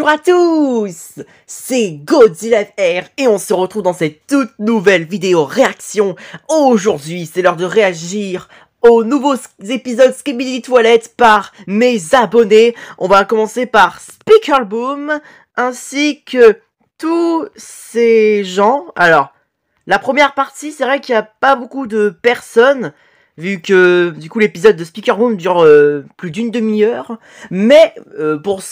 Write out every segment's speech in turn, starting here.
Bonjour à tous, c'est Godzilla FR et on se retrouve dans cette toute nouvelle vidéo réaction. Aujourd'hui, c'est l'heure de réagir aux nouveaux épisodes Skibidi Toilet par mes abonnés. On va commencer par Speaker Boom ainsi que tous ces gens. Alors, la première partie, c'est vrai qu'il n'y a pas beaucoup de personnes, vu que du coup l'épisode de Speaker Boom dure plus d'une demi-heure. Mais pour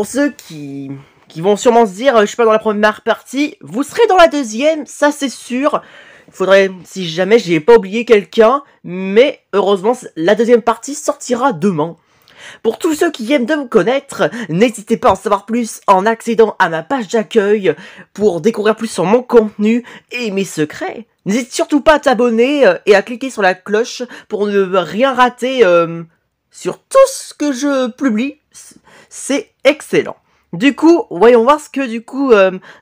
ceux qui vont sûrement se dire je suis pas dans la première partie, vous serez dans la deuxième, ça c'est sûr. Il faudrait, si jamais j'ai pas oublié quelqu'un, mais heureusement la deuxième partie sortira demain. Pour tous ceux qui aiment de me connaître, n'hésitez pas à en savoir plus en accédant à ma page d'accueil pour découvrir plus sur mon contenu et mes secrets. N'hésite surtout pas à t'abonner et à cliquer sur la cloche pour ne rien rater sur tout ce que je publie. C'est excellent. Du coup, voyons voir ce que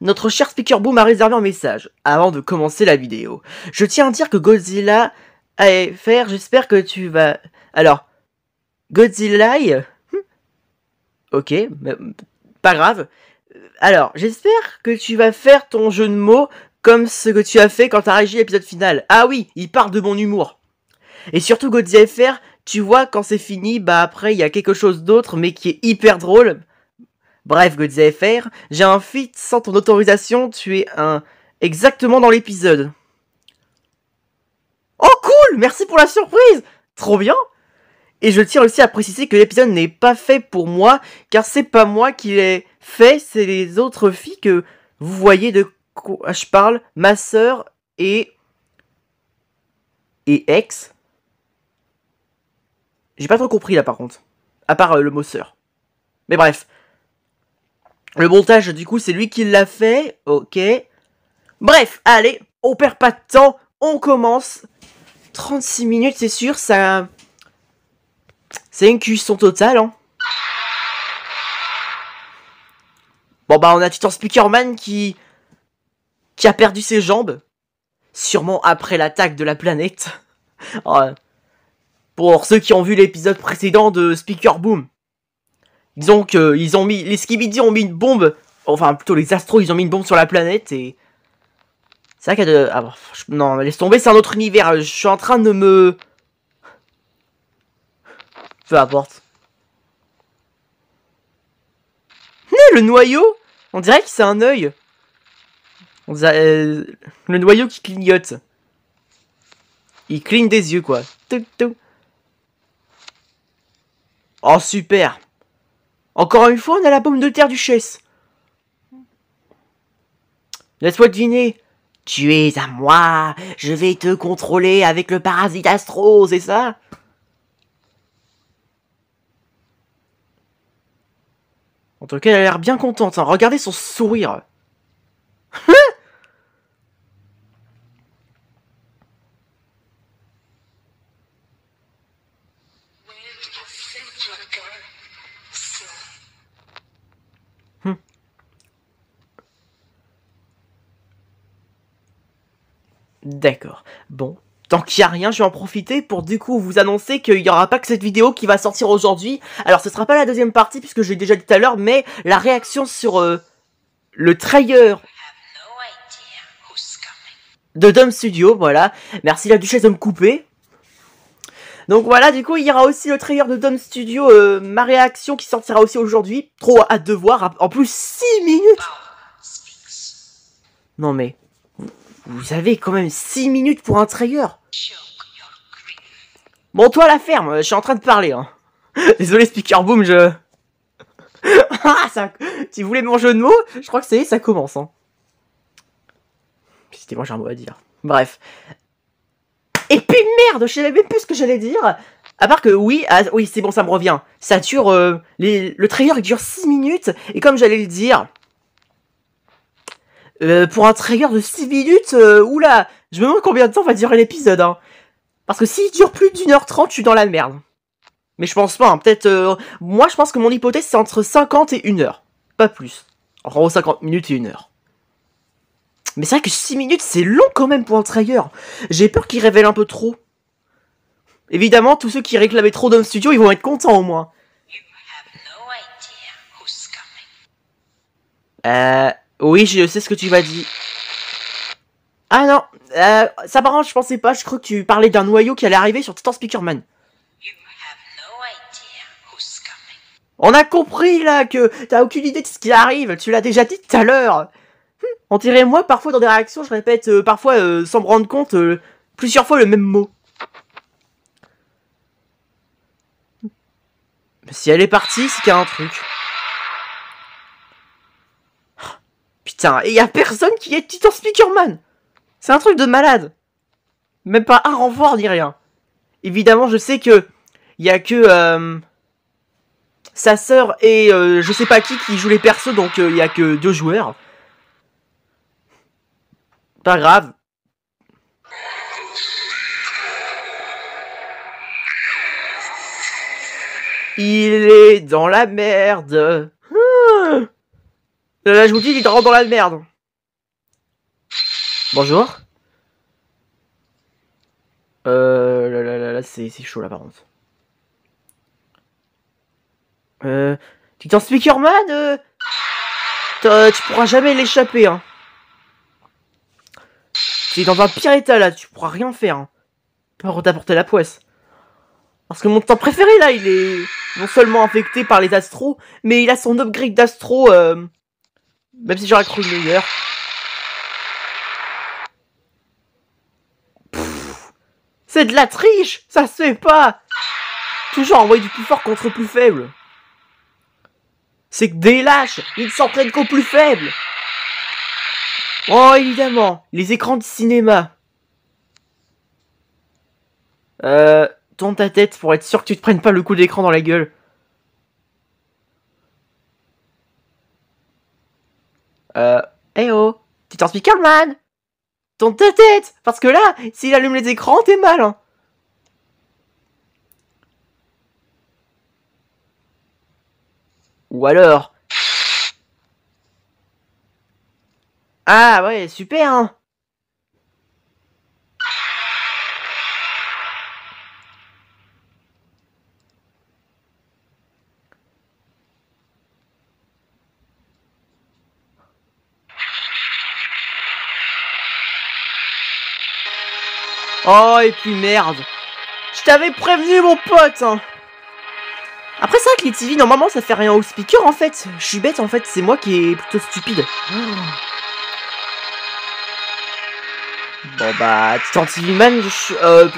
notre cher Speaker Boom a réservé en message avant de commencer la vidéo. Je tiens à dire que Godzilla AFR, j'espère que tu vas... Alors, Godzilla... Ok, mais pas grave. Alors, j'espère que tu vas faire ton jeu de mots comme ce que tu as fait quand tu as réagi à l'épisode final. Ah oui, il parle de mon humour. Et surtout Godzilla FR, tu vois, quand c'est fini, bah après, il y a quelque chose d'autre, mais qui est hyper drôle. Bref, Godzilla FR, j'ai un feat sans ton autorisation, tu es exactement dans l'épisode. Oh cool, merci pour la surprise. Trop bien. Et je tiens aussi à préciser que l'épisode n'est pas fait pour moi, car c'est pas moi qui l'ai fait, c'est les autres filles que vous voyez de quoi je parle, ma sœur et ex. J'ai pas trop compris là par contre, à part le mot sœur. Mais bref. Le montage du coup c'est lui qui l'a fait, ok. Bref, allez, on perd pas de temps, on commence. 36 minutes c'est sûr, ça... C'est une cuisson totale, hein. Bon bah on a Titan Speakerman qui a perdu ses jambes. Sûrement après l'attaque de la planète. Pour ceux qui ont vu l'épisode précédent de Speaker Boom. Disons que ils ont mis... Les Skibidi ont mis une bombe. Enfin plutôt les Astros ils ont mis une bombe sur la planète et... C'est vrai qu'il y a de... Ah, non laisse tomber, c'est un autre univers. Je suis en train de me... Peu importe. Le noyau, on dirait que c'est un œil. On dirait, le noyau qui clignote. Il cligne des yeux, quoi. Oh, super. Encore une fois, on a la pomme de terre duchesse. Laisse-moi deviner. Tu es à moi. Je vais te contrôler avec le parasite Astro, c'est ça? En tout cas, elle a l'air bien contente. Hein. Regardez son sourire. D'accord. Bon. Tant qu'il n'y a rien, je vais en profiter pour du coup vous annoncer qu'il n'y aura pas que cette vidéo qui va sortir aujourd'hui. Alors ce sera pas la deuxième partie puisque je l'ai déjà dit tout à l'heure, mais la réaction sur le trailer de Dome Studio, voilà. Merci la duchesse de me couper. Donc voilà, du coup il y aura aussi le trailer de Dome Studio, ma réaction qui sortira aussi aujourd'hui. Trop hâte de voir, en plus 6 minutes. Non mais... Vous avez quand même 6 minutes pour un trailer. Bon, toi, la ferme, je suis en train de parler. Hein. Désolé, Speaker Boom, je... Ah, ça... Tu voulais mon jeu de mots? Je crois que ça y est, ça commence. Hein. C'était moi, j'ai un mot à dire. Bref. Et puis merde, je savais même plus ce que j'allais dire. À part que oui, oui, c'est bon, ça me revient. Ça dure... le trailer, il dure 6 minutes. Et comme j'allais le dire... pour un trailer de 6 minutes, oula, je me demande combien de temps va durer l'épisode, hein. Parce que s'il dure plus d'1h30, je suis dans la merde. Mais je pense pas, hein. Peut-être... moi, je pense que mon hypothèse, c'est entre 50 et 1 heure. Pas plus. En gros, 50 minutes et 1 heure. Mais c'est vrai que 6 minutes, c'est long quand même pour un trailer. J'ai peur qu'il révèle un peu trop. Évidemment, tous ceux qui réclamaient trop Dome Studio, ils vont être contents au moins. Oui, je sais ce que tu m'as dit. Ah non, ça par contre, je pensais pas, je crois que tu parlais d'un noyau qui allait arriver sur Titan Speakerman. On a compris là que t'as aucune idée de ce qui arrive, tu l'as déjà dit tout à l'heure. On dirait moi, parfois dans des réactions, je répète parfois sans me rendre compte plusieurs fois le même mot. Si elle est partie, c'est qu'il y a un truc. Putain, et y a personne qui est Titan Speakerman. C'est un truc de malade. Même pas un renfort ni rien. Évidemment, je sais que y a que sa sœur et je sais pas qui joue les persos, donc y a que 2 joueurs. Pas grave. Il est dans la merde. Là, je vous dis, il rentre dans la merde. Bonjour. Là, c'est chaud là par contre. Titan Speakerman, tu pourras jamais l'échapper, hein. Tu es dans un pire état là, tu pourras rien faire. Hein. Pas t'apporter la poisse. Parce que mon Titan préféré là, il est non seulement infecté par les astros, mais il a son upgrade d'astro, même si j'aurais cru le meilleur. C'est de la triche, ça se fait pas. Toujours envoyer du plus fort contre le plus faible. C'est que des lâches, ils s'entraînent qu'au plus faible. Oh, évidemment, les écrans de cinéma. Tourne ta tête pour être sûr que tu te prennes pas le coup d'écran dans la gueule. Eh oh, Titan Speakerman. Tourne ta tête, parce que là, s'il allume les écrans, t'es mal, hein. Ou alors... Ah ouais, super, hein. Oh, et puis merde. Je t'avais prévenu, mon pote, hein. Après ça, avec les TV, normalement, ça fait rien au speaker, en fait. Je suis bête, en fait. C'est moi qui est plutôt stupide. Bon, bah, Titan TV Man,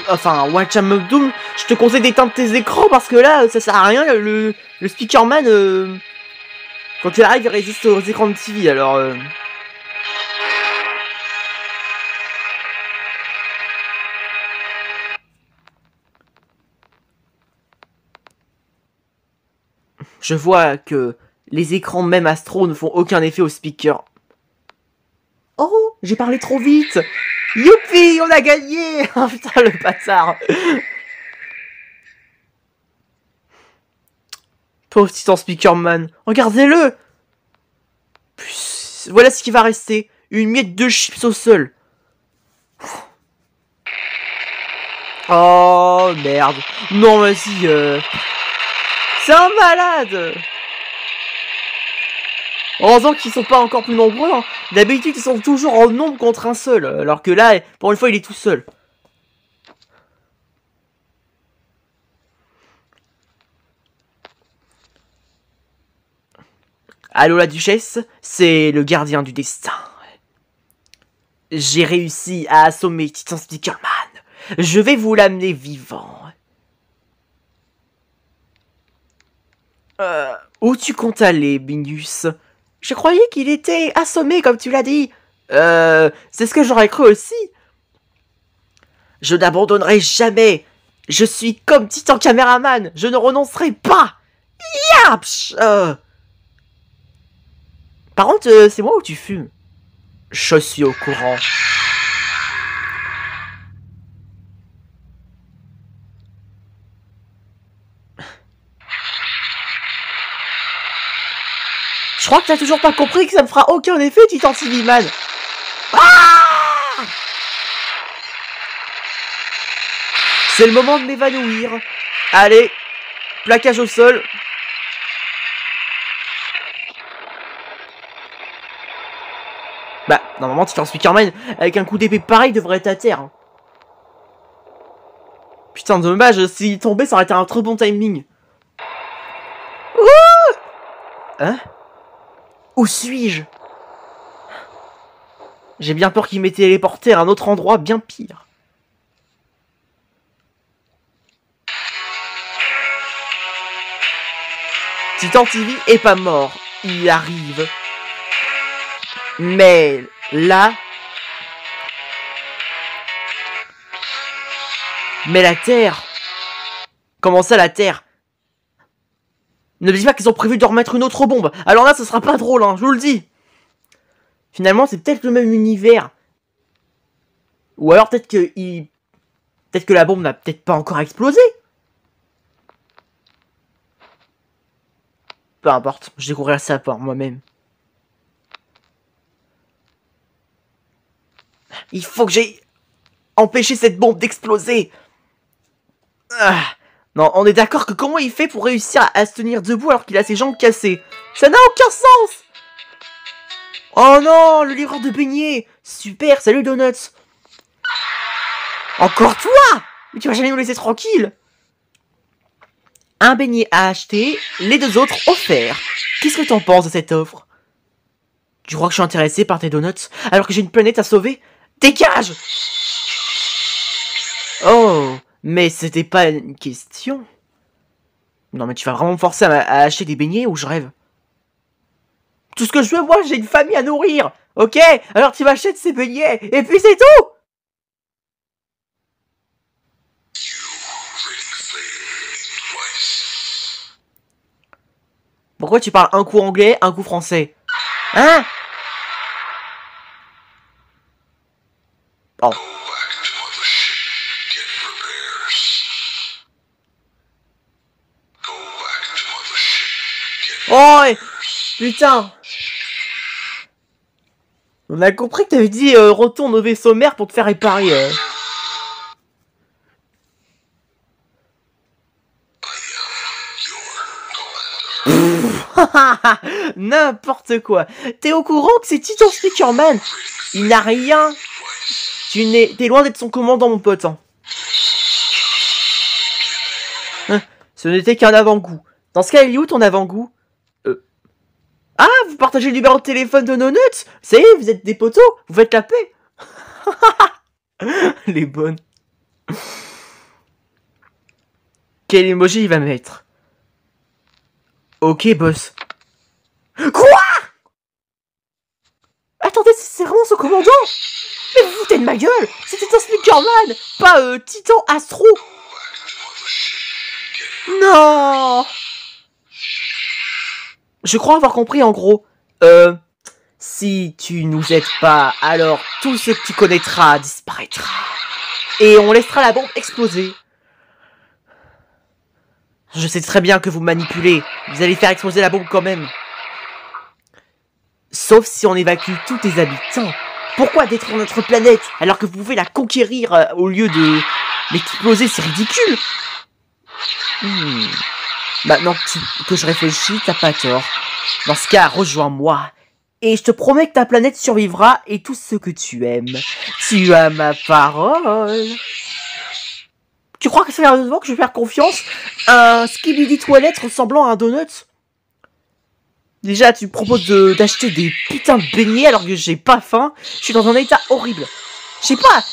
enfin, Watcham Doom, je te conseille d'éteindre tes écrans, parce que là, ça sert à rien. Le Speakerman, quand il arrive, il résiste aux écrans de TV, alors... Je vois que les écrans même Astro ne font aucun effet au speaker. Oh, j'ai parlé trop vite. Youpi, on a gagné. Oh putain, le bâtard. Pauvre Titan Speakerman. Regardez-le. Voilà ce qui va rester. Une miette de chips au sol. Oh, merde. Non, vas-y, c'est un malade. Heureusement qu'ils sont pas encore plus nombreux. Hein. D'habitude, ils sont toujours en nombre contre un seul. Alors que là, pour une fois, il est tout seul. Allô, la duchesse, c'est le gardien du destin. J'ai réussi à assommer Titan Speakerman. Je vais vous l'amener vivant. Où tu comptes aller, Bingus? Je croyais qu'il était assommé, comme tu l'as dit. C'est ce que j'aurais cru aussi. Je n'abandonnerai jamais. Je suis comme Titan Caméraman. Je ne renoncerai pas. Yapch. Par contre, c'est moi ou tu fumes? Je suis au courant. Je crois que t'as toujours pas compris que ça me fera aucun effet, Titan TV Man. Ah! C'est le moment de m'évanouir. Allez, plaquage au sol. Bah, normalement, tu fais un Speakerman avec un coup d'épée pareil devrait être à terre. Hein. Putain, dommage, s'il tombait, ça aurait été un trop bon timing. Ouh, hein? Où suis-je? J'ai bien peur qu'il m'ait téléporté à un autre endroit bien pire. Titan TV est pas mort. Il arrive. Mais là... Mais la Terre... Comment ça, la Terre? Ne me dis pas qu'ils ont prévu de remettre une autre bombe. Alors là, ce sera pas drôle, hein, je vous le dis. Finalement, c'est peut-être le même univers. Ou alors peut-être que peut-être que la bombe n'a peut-être pas encore explosé. Peu importe, je découvrirai ça par moi-même. Il faut que j'aie empêché cette bombe d'exploser. Ah. Non, on est d'accord que comment il fait pour réussir à se tenir debout alors qu'il a ses jambes cassées? Ça n'a aucun sens. Oh non, le livreur de beignets. Super, salut Donuts. Encore toi? Mais tu vas jamais nous laisser tranquille. Un beignet à acheter, les deux autres offerts. Qu'est-ce que t'en penses de cette offre? Tu crois que je suis intéressé par tes donuts alors que j'ai une planète à sauver? Dégage! Oh, mais c'était pas une question. Non mais tu vas vraiment me forcer à acheter des beignets ou je rêve? Tout ce que je veux, moi, j'ai une famille à nourrir. Ok? Alors tu m'achètes ces beignets et puis c'est tout! Pourquoi tu parles un coup anglais, un coup français? Hein? Oh. Oh, putain! On a compris que t'avais dit retourne au vaisseau mère pour te faire réparer. N'importe quoi. T'es au courant que c'est Titan Speakerman? Il n'a rien. T'es loin d'être son commandant, mon pote. Hein. Ce n'était qu'un avant-goût. Dans ce cas, il est où ton avant-goût? Ah, vous partagez le numéro de téléphone de nos nuts? Ça y est, vous êtes des potos? Vous faites la paix? Les bonnes. Quel emoji il va mettre? Ok, boss. Quoi? Attendez, c'est vraiment son commandant? Mais vous foutez de ma gueule? C'était un Speakerman, pas Titan Astro. Non. Je crois avoir compris en gros. Si tu nous aides pas, alors tout ce que tu connaîtras disparaîtra. Et on laissera la bombe exploser. Je sais très bien que vous manipulez. Vous allez faire exploser la bombe quand même. Sauf si on évacue tous les habitants. Pourquoi détruire notre planète alors que vous pouvez la conquérir au lieu de l'exploser? C'est ridicule. Maintenant que je réfléchis, t'as pas tort. Dans ce cas, rejoins-moi. Et je te promets que ta planète survivra et tout ce que tu aimes. Tu as ma parole. Tu crois que sérieusement que je vais faire confiance à un skibidi toilette ressemblant à un donut? Déjà, tu me proposes d'acheter des putains de beignets alors que j'ai pas faim. Je suis dans un état horrible. Je sais pas.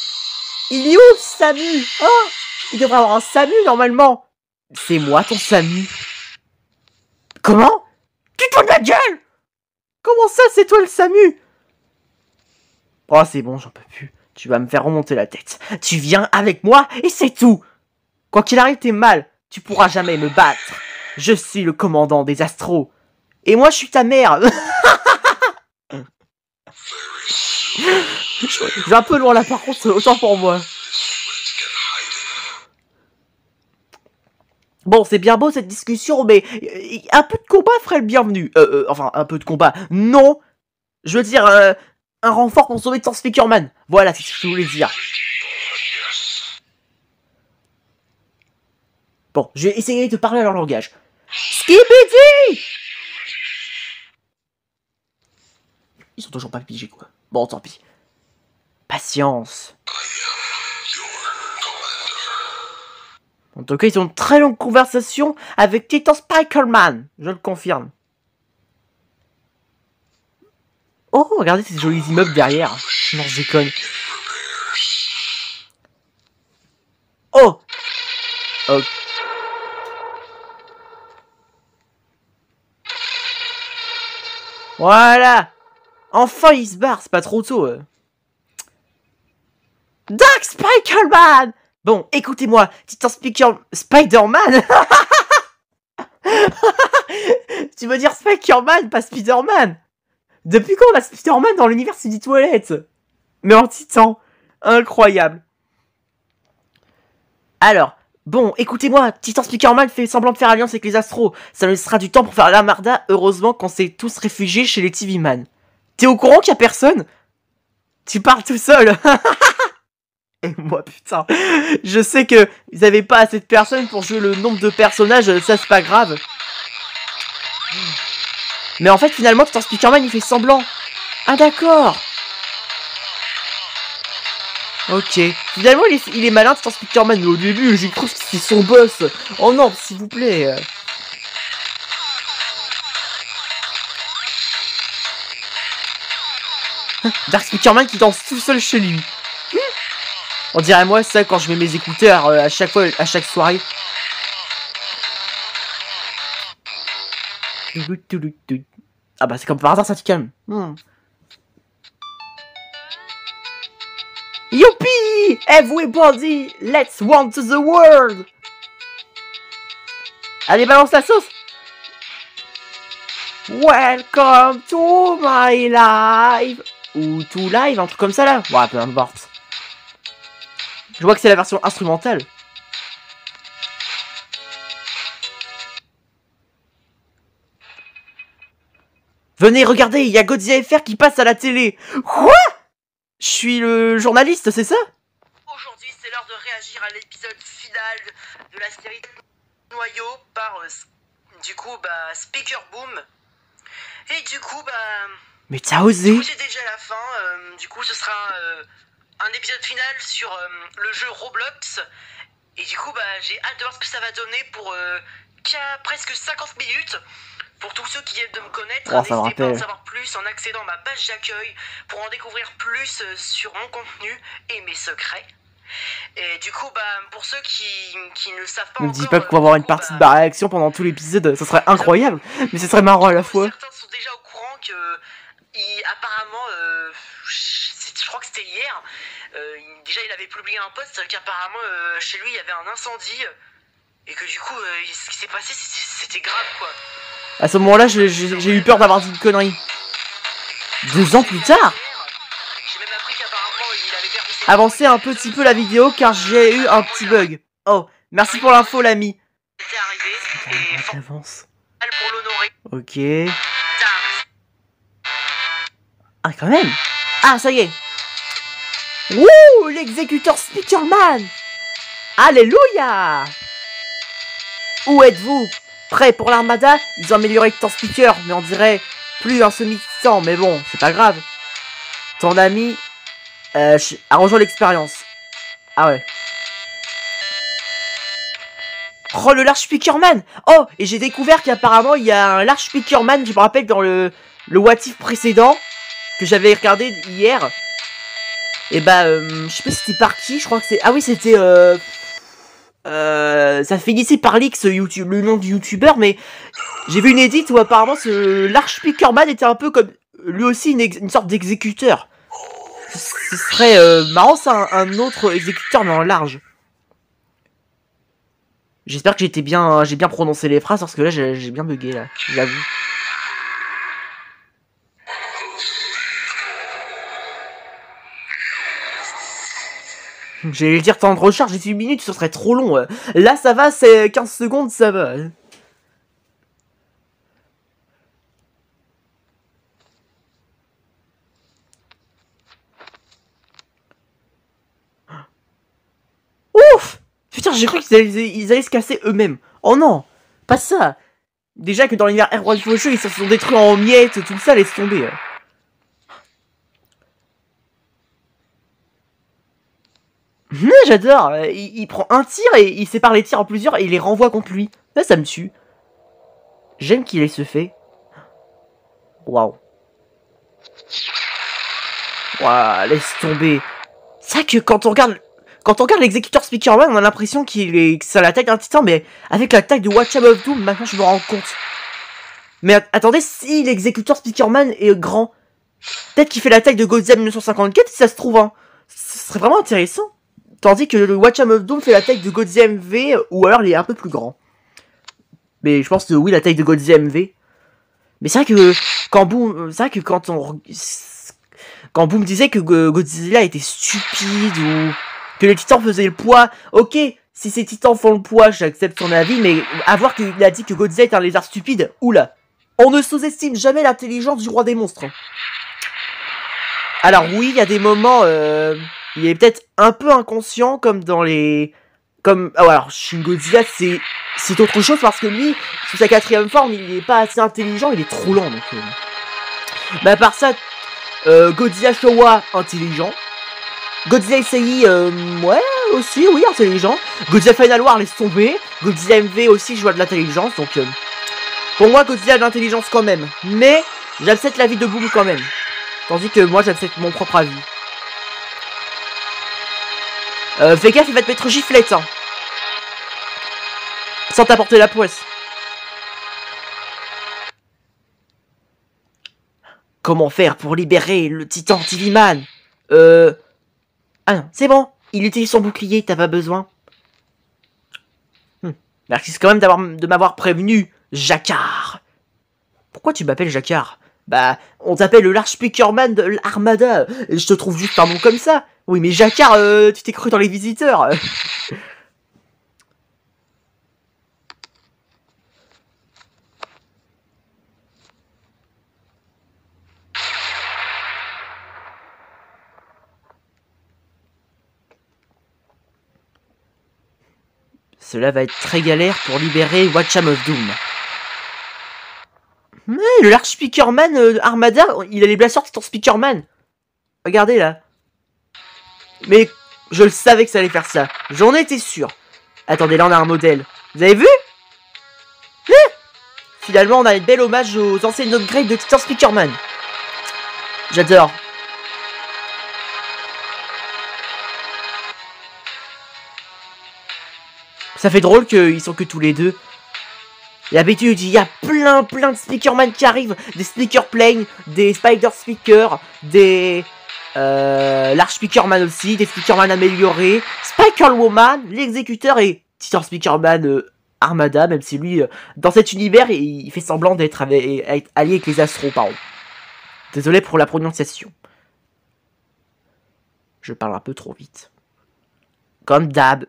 Il est où, Samu? Oh, il devrait avoir un Samu normalement. C'est moi ton Samu. Comment? Tu te fous de ma gueule? Comment ça, c'est toi le Samu? Oh, c'est bon, j'en peux plus. Tu vas me faire remonter la tête. Tu viens avec moi et c'est tout. Quoi qu'il arrive, t'es mal. Tu pourras jamais me battre. Je suis le commandant des Astros. Et moi, je suis ta mère. Je vais un peu loin là, par contre, autant pour moi. Bon, c'est bien beau cette discussion, mais un peu de combat ferait le bienvenu. Enfin, un peu de combat. Non. Je veux dire, un renfort pour sauver Titan Speakerman. Voilà, c'est ce que je voulais dire. Bon, je vais essayer de parler à leur langage. Skibidi! Ils sont toujours pas pigés, quoi. Bon, tant pis. Patience. En tout cas, ils ont une très longue conversation avec Titan Spider-Man. Je le confirme. Oh, regardez ces jolis immeubles derrière. Non, je déconne. Oh, oh. Voilà. Enfin, il se barre. C'est pas trop tôt. Dark Spider-Man. Bon, écoutez-moi. Titan Spider-Man. Tu veux dire Spider-Man, pas Spider-Man? Depuis quand on a Spider-Man dans l'univers des toilettes? Mais en titan. Incroyable. Alors, bon, écoutez-moi, Titan Spider-Man fait semblant de faire alliance avec les Astros. Ça nous laissera du temps pour faire la marda, heureusement, quand c'est tous réfugiés chez les TV-Man. T'es au courant qu'il y a personne? Tu parles tout seul. Et moi, putain, je sais que vous avez pas assez de personnes pour jouer le nombre de personnages, ça c'est pas grave. Mais en fait, finalement, Titan Spider-Man, il fait semblant. Ah, d'accord. Ok. Finalement, il est malin, Titan Spider-Man, mais au début, j'ai cru que c'était son boss. Oh non, s'il vous plaît. Dark Spider-Man qui danse tout seul chez lui. On dirait moi ça quand je mets mes écouteurs à chaque fois, à chaque soirée. Ah bah c'est comme par hasard, ça te calme. Youpi! Everybody, let's want to the world! Allez, balance la sauce! Welcome to my life! Ou to live, un truc comme ça là. Ouais, peu importe. Je vois que c'est la version instrumentale. Venez, regardez, il y a Godzilla FR qui passe à la télé. Quoi? Je suis le journaliste, c'est ça? Aujourd'hui, c'est l'heure de réagir à l'épisode final de la série Noyau par, Speaker Boom. Et du coup, Mais t'as osé? c'est déjà la fin. Du coup, ce sera un épisode final sur le jeu Roblox. Et du coup, j'ai hâte de voir ce que ça va donner pour presque 50 minutes. Pour tous ceux qui viennent de me connaître, n'hésitez pas à en savoir plus en accédant à ma page d'accueil pour en découvrir plus sur mon contenu et mes secrets. Et du coup, pour ceux qui ne savent pas Ne me encore... dis pas qu'on va avoir une partie de ma réaction pendant tout l'épisode, ça serait incroyable, mais ce serait marrant à la fois. Certains sont déjà au courant que, apparemment, je crois que c'était hier, déjà il avait publié un post qu'apparemment chez lui il y avait un incendie et que du coup ce qui s'est passé c'était grave quoi. À ce moment-là, j'ai eu peur d'avoir dit une connerie. 2 ans plus tard, j'ai même appris qu'apparemment il avait perdu ses... Avancez un petit peu la vidéo car j'ai eu un petit bug. Oh, merci pour l'info l'ami. C'était arrivé et J'avance. pour l'honorer. Ok. Ah quand même. Ah ça y est. Wouh, l'exécuteur Spider-Man. Alléluia. Où êtes-vous? Prêt pour l'armada? Ils ont amélioré Titan Speaker, mais on dirait plus un semi-titan, mais bon, c'est pas grave. Ton ami a rejoint l'expérience. Ah ouais. Oh, le Large Speakerman. Oh, et j'ai découvert qu'apparemment, il y a un Large Speakerman, je me rappelle, dans le What If précédent, que j'avais regardé hier. Et je sais pas si c'était par qui, je crois que c'est... Ah oui, c'était... ça finissait par leak YouTube, le nom du youtubeur, mais j'ai vu une edit où apparemment ce Large Speakerman était un peu comme lui aussi une sorte d'exécuteur. Ce serait marrant ça, un autre exécuteur mais en large. J'espère que j'ai bien prononcé les phrases parce que là j'ai bien bugué là, j'avoue. J'allais dire temps de recharge 18 minutes, ce serait trop long. Là ça va, c'est 15 secondes, ça va. Ouf! Putain, j'ai cru qu'ils allaient se casser eux-mêmes. Oh non! Pas ça! Déjà que dans l'univers R1 Faucheux, ils se sont détruits en miettes, tout ça, laisse tomber. J'adore. Il prend un tir et il sépare les tirs en plusieurs et il les renvoie contre lui. Là, ça me tue. J'aime qu'il ait ce fait. Waouh. Waouh, laisse tomber. C'est vrai que quand on regarde l'exécuteur Speakerman, on a l'impression que ça a la taille d'un titan, mais avec la taille de Watch of Doom, maintenant je me rends compte. Mais attendez, si l'exécuteur Speakerman est grand, peut-être qu'il fait la taille de Godzilla 1954, si ça se trouve, hein. Ce serait vraiment intéressant. Tandis que le Watch of Doom fait la taille de Godzilla MV, ou alors il est un peu plus grand. Mais je pense que oui, la taille de Godzilla MV. Mais c'est vrai que quand Boom disait que Godzilla était stupide ou que les titans faisaient le poids, ok, si ces titans font le poids, j'accepte son avis, mais à voir qu'il a dit que Godzilla est un lézard stupide, oula. On ne sous-estime jamais l'intelligence du roi des monstres. Alors oui, il y a des moments, il est peut-être un peu inconscient, comme dans les... alors, Shin Godzilla, c'est autre chose, parce que lui, sous sa 4ème forme, il est pas assez intelligent, il est trop lent, donc... Mais à part ça, Godzilla Showa, intelligent. Godzilla SAI, ouais, aussi, oui, intelligent. Godzilla Final War, laisse tomber. Godzilla MV aussi, je vois de l'intelligence, donc... pour moi, Godzilla a de l'intelligence quand même. Mais, j'accepte l'avis de Boom quand même. Tandis que moi, j'accepte mon propre avis. Fais gaffe, il va te mettre giflette, hein. Sans t'apporter la poisse. Comment faire pour libérer le titan TV-Man? Ah non, c'est bon. Il utilise son bouclier, t'as pas besoin. Merci quand même de m'avoir prévenu, Jacquard. Pourquoi tu m'appelles Jacquard? Bah, on t'appelle le Large Speakerman de l'Armada. Et je te trouve juste un nom comme ça. Oui, mais Jacquard, tu t'es cru dans les visiteurs. Cela va être très galère pour libérer Watcham of Doom. Mais le Large Speakerman Armada, il a les blasters Titan Speakerman. Regardez là. Mais je le savais que ça allait faire ça. J'en étais sûr. Attendez, là on a un modèle. Vous avez vu? Finalement, on a une belle hommage aux anciennes upgrades de Titan Speakerman. J'adore. Ça fait drôle qu'ils sont que tous les deux. Et d'habitude, il y a plein de Speakerman qui arrivent. Des Speaker Plane, des Spider Speaker, des Large Speakerman aussi, des Speakerman améliorés, Spiker Woman, l'exécuteur et Titan Speakerman Armada, même si lui, dans cet univers, il fait semblant d'être allié avec les Astros, pardon. Désolé pour la prononciation. Je parle un peu trop vite. Comme d'hab.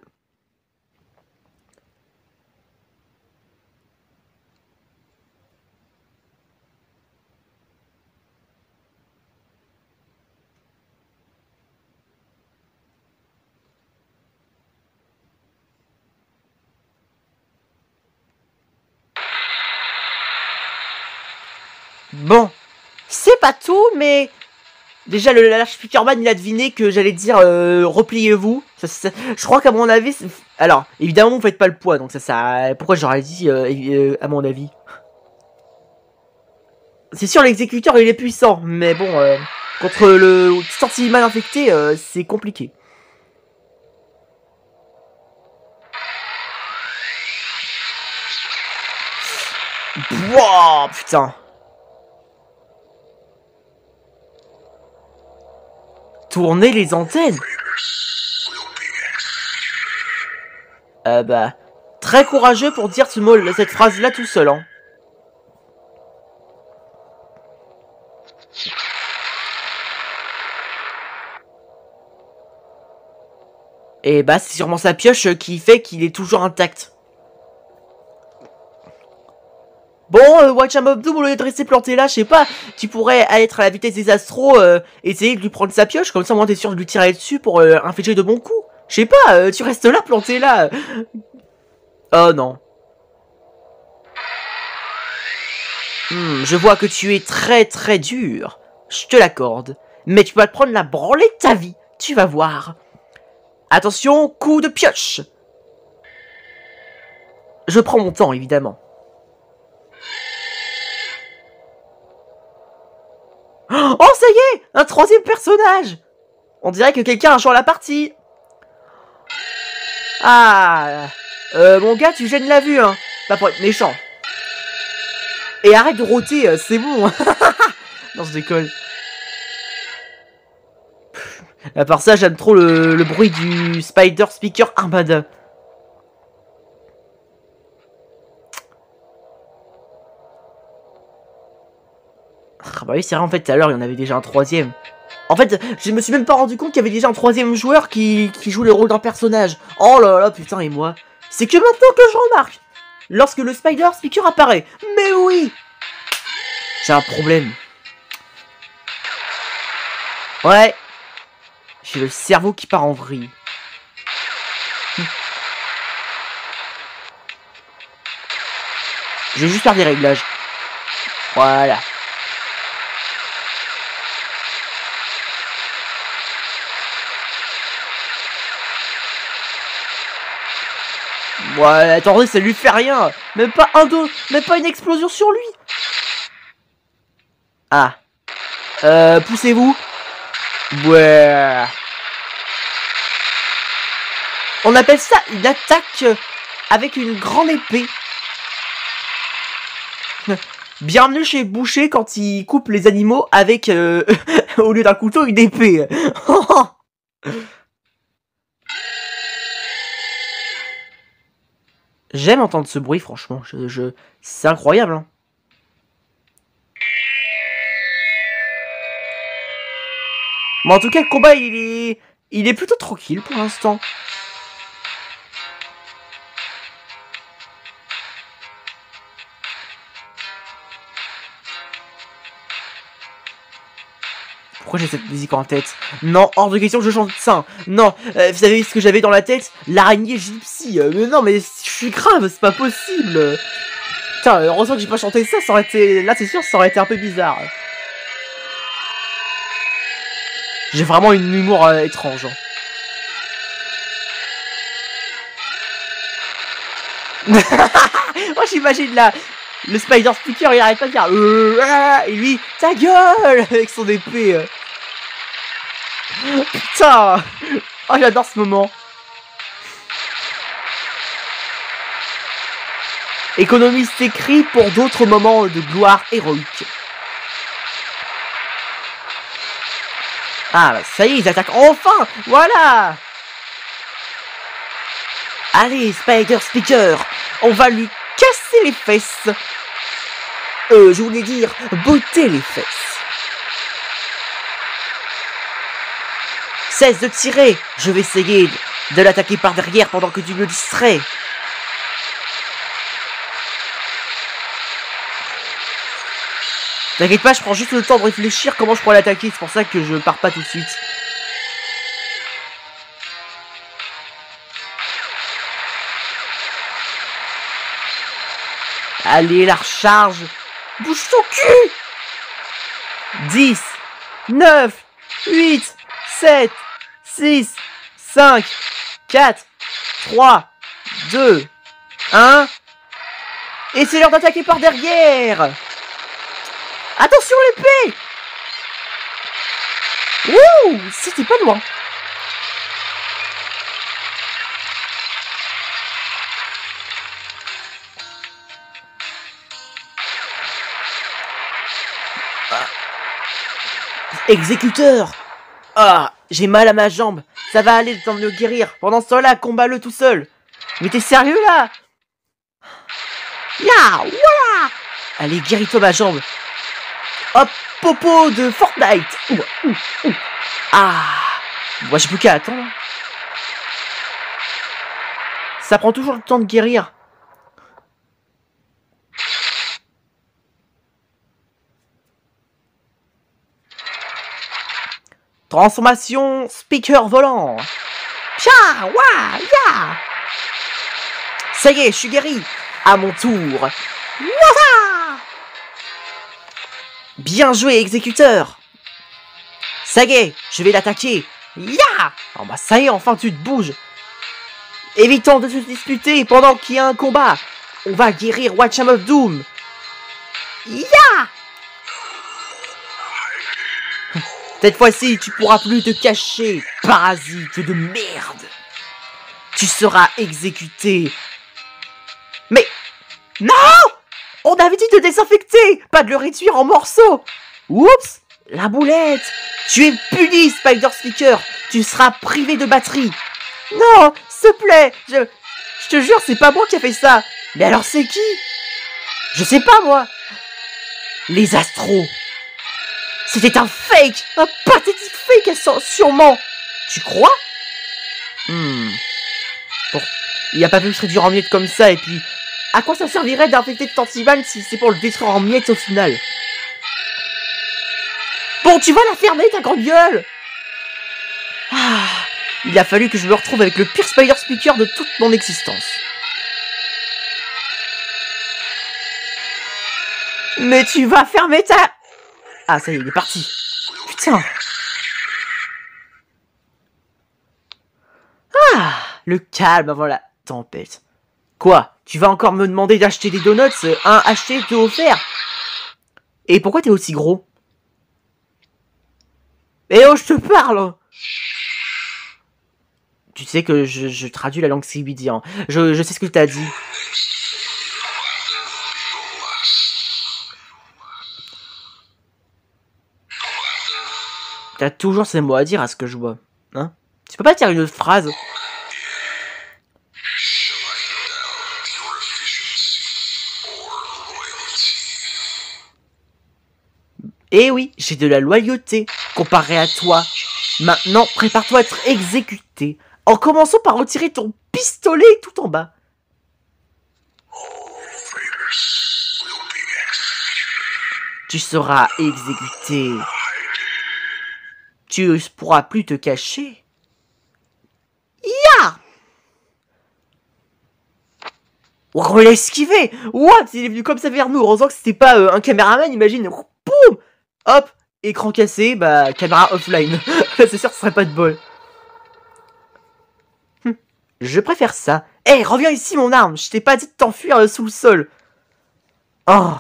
Bon, c'est pas tout, mais... Déjà, le Large Speakerman, il a deviné que j'allais dire repliez-vous. Je crois qu'à mon avis... Alors, évidemment, vous faites pas le poids, donc ça... Pourquoi j'aurais dit à mon avis? C'est sûr, l'exécuteur, il est puissant, mais bon, contre le Titan mal infecté, c'est compliqué. Wow, putain. Tourner les antennes. Bah, très courageux pour dire cette phrase-là tout seul, hein. Et bah, c'est sûrement sa pioche qui fait qu'il est toujours intact. Bon, Watcham of Doom, au lieu de rester planté là, je sais pas, tu pourrais être à la vitesse des Astros, essayer de lui prendre sa pioche, comme ça, moi, t'es sûr de lui tirer dessus pour infliger de bons coups. Je sais pas, tu restes là, planté là. Oh non. Je vois que tu es très dur. Je te l'accorde. Mais tu vas te prendre la branlée de ta vie. Tu vas voir. Attention, coup de pioche. Je prends mon temps, évidemment. Oh, ça y est, un troisième personnage. On dirait que quelqu'un a joué à la partie. Ah, mon gars, tu gênes la vue, hein. Pas pour être méchant. Et arrête de rôter, c'est bon. Non, je déconne. À part ça, j'aime trop le bruit du Spider Speaker Armada. Ah bah oui, c'est vrai, en fait, tout à l'heure, il y en avait déjà un troisième. En fait, je me suis même pas rendu compte qu'il y avait déjà un troisième joueur qui joue le rôle d'un personnage. Oh là là, putain, et moi. C'est que maintenant que je remarque. Lorsque le Spider Speaker apparaît. Mais oui. J'ai un problème. Ouais. J'ai le cerveau qui part en vrille. Je vais juste faire des réglages. Voilà. Ouais, attendez, ça lui fait rien. Même pas un dos, même pas une explosion sur lui. Ah. Poussez-vous. Ouais. On appelle ça une attaque avec une grande épée. Bienvenue chez Boucher quand il coupe les animaux avec, au lieu d'un couteau, une épée. J'aime entendre ce bruit, franchement. C'est incroyable, hein. Mais en tout cas, le combat, il est plutôt tranquille pour l'instant. Pourquoi j'ai cette musique en tête? Non, hors de question que je chante ça. Non, vous savez ce que j'avais dans la tête? L'araignée gypsy. Mais non, mais je suis grave, c'est pas possible. Putain, heureusement que j'ai pas chanté ça, ça aurait été... Là, c'est sûr, ça aurait été un peu bizarre. J'ai vraiment une humour étrange. Hein. Moi, j'imagine là, le Spider Speaker, il arrête pas de dire et lui, ta gueule avec son épée. Putain. Oh, j'adore ce moment. Économise tes cris pour d'autres moments de gloire héroïque. Ah, bah, ça y est, ils attaquent enfin. Voilà. Allez, Spider Speaker, on va lui casser les fesses. Je voulais dire, botter les fesses. Cesse de tirer, je vais essayer de l'attaquer par derrière pendant que tu me distrais. T'inquiète pas, je prends juste le temps de réfléchir comment je pourrais l'attaquer, c'est pour ça que je pars pas tout de suite. Allez, la recharge. Bouge ton cul. 10, 9, 8, 7, 6, 5, 4, 3, 2, 1. Et c'est l'heure d'attaquer par derrière. Attention l'épée. Wouh, c'était pas loin. Exécuteur. Ah, j'ai mal à ma jambe. Ça va aller le temps de le guérir. Pendant ce temps-là, combat-le tout seul. Mais t'es sérieux là? Ya, voilà. Allez, guéris-toi ma jambe. Hop, popo de Fortnite. Ah, moi j'ai plus qu'à attendre. Ça prend toujours le temps de guérir. Transformation speaker volant. Pia, wa, ya. Ça y est, je suis guéri. À mon tour. Waha. Bien joué, exécuteur. Ça y est, je vais l'attaquer. Ya! Oh bah ça y est, enfin tu te bouges. Évitons de se disputer pendant qu'il y a un combat. On va guérir Watcham of Doom. Ya! Cette fois-ci, tu pourras plus te cacher, parasite de merde. Tu seras exécuté. Mais... Non! On avait dit de le désinfecter, pas de le réduire en morceaux. Oups! La boulette! Tu es puni, Spider Speaker. Tu seras privé de batterie. Non, s'il te plaît, je te jure, c'est pas moi qui a fait ça. Mais alors c'est qui? Je sais pas, moi. Les Astros. C'était un fake, un pathétique fake, sûrement. Tu crois? Bon, il a pas pu se réduire en miettes comme ça, et puis... À quoi ça servirait d'infecter Tantivan si c'est pour le détruire en miettes au final? Bon, tu vas la fermer, ta grande gueule! Ah, il a fallu que je me retrouve avec le pire Spider Speaker de toute mon existence. Mais tu vas fermer ta... Ah, ça y est, il est parti. Putain. Ah, le calme avant la tempête. Quoi? Tu vas encore me demander d'acheter des donuts, un acheté, deux offert? Et pourquoi t'es aussi gros? Eh oh, je te parle! Tu sais que je traduis la langue CBD, hein. Je sais ce que t'as dit. T'as toujours ces mots à dire à ce que je vois, hein? Tu peux pas dire une autre phrase? Eh oui, j'ai de la loyauté comparé à toi. Maintenant, prépare-toi à être exécuté, en commençant par retirer ton pistolet tout en bas. Tu seras exécuté. Tu ne pourras plus te cacher. Ya! On l'a esquivé. What? Il est venu comme ça vers nous. Heureusement que c'était pas un caméraman, imagine. Boum! Hop! Écran cassé, bah, caméra offline. C'est sûr que ce serait pas de bol. Je préfère ça. Hé, reviens ici, mon arme. Je t'ai pas dit de t'enfuir sous le sol. Oh.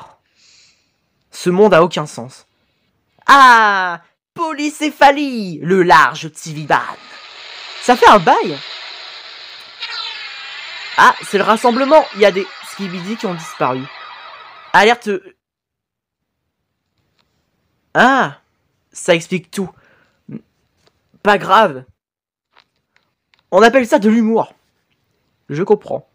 Ce monde a aucun sens. Ah! Polycéphalie! Le large Tiviban. Ça fait un bail. Ah, c'est le rassemblement. Il y a des skibidi qui ont disparu. Alerte. Ah! Ça explique tout. Pas grave. On appelle ça de l'humour. Je comprends.